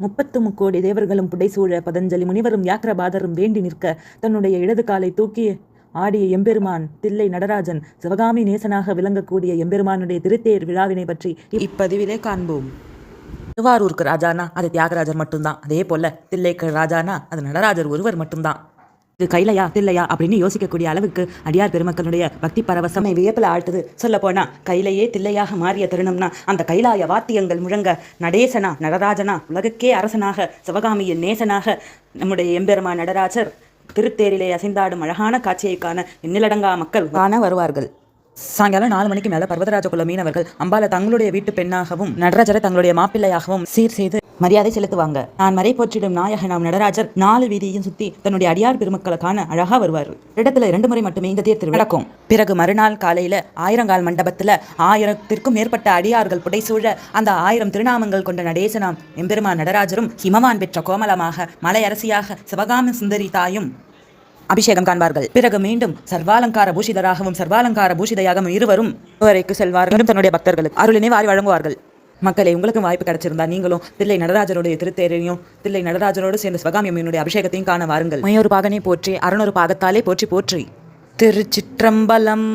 30 தேவர்களும் புடைசூழ பதஞ்சலி முனிவரும் வியாக்கிரபாதரும் வேண்டி நிற்க தன்னுடைய இடது காலை தூக்கி ஆடிய எம்பெருமான் தில்லை நடராஜன் சிவகாமி நேசனாக விளங்கக்கூடிய எம்பெருமானுடைய திருத்தேர் விழாவினை பற்றி இப்பதிவிலே காண்போம். திருவாரூருக்கு ராஜானா அது தியாகராஜர் மட்டும்தான். அதே போல தில்லைக்கு ராஜானா அது நடராஜர் ஒருவர் மட்டும்தான். இது கைலையா தில்லையா அப்படின்னு யோசிக்கக்கூடிய அளவுக்கு அடியார் பெருமக்களுடைய பக்தி பரவசமை வியப்பில் ஆழ்த்துது. சொல்ல போனா கைலையே தில்லையாக மாறிய தருணம்னா அந்த கைலாய வாத்தியங்கள் முழங்க நடேசனா நடராஜனா உலகுக்கே அரசனாக சிவகாமியின் நேசனாக நம்முடைய எம்பெருமான் நடராஜர் திருத்தேரிலே அசைந்தாடும் அழகான காட்சியை காண எண்ணிலடங்கா மக்கள் காண வருவார்கள். சாயங்காலம் 4 மணிக்கு மேல பர்வதராஜ குல மீனவர்கள் அம்பால தங்களுடைய வீட்டு பெண்ணாகவும் நடராஜரை தங்களுடைய மாப்பிள்ளையாகவும் சீர் செய்து மரியாதை செலுத்துவாங்க. நான் மறை போற்றிடும் நாயகனாம் நடராஜர் 4 வீதியையும் சுத்தி தன்னுடைய அடியார் பெருமக்களை காண அழகா வருவார். இடத்துல 2 முறை மட்டுமே இந்த தேர் நடக்கும். பிறகு மறுநாள் காலையில 1000 மண்டபத்துல 1000த்திற்கும் மேற்பட்ட அடியார்கள் புடைசூழ அந்த 1000 திருநாமங்கள் கொண்ட நடேசனாம் எம்பெருமான் நடராஜரும் ஹிமவான் பெற்ற கோமலமாக மலையரசியாக சிவகாமி சுந்தரி தாயும் அபிஷேகம் காண்பார்கள். பிறகு மீண்டும் சர்வாலங்கார பூஷிதராகவும் சர்வாலங்கார பூஷிதையாகவும் இருவரும் வரைக்கு செல்வார்கள். தன்னுடைய பக்தர்களுக்கு அருளினை வாரி வழங்குவார்கள். மக்களே, உங்களுக்கும் வாய்ப்பு கிடைச்சிருந்தா நீங்களும் தில்லை நடராஜருடைய திருத்தேரையும் தில்லை நடராஜரோடு சேர்ந்த சிவகாமி அம்மனுடைய அபிஷேகத்தையும் காண வாருங்கள். 100 பாகனை போற்றி 600 பாகத்தாலே போற்றி போற்றி. திருச்சிற்றம்பலம்.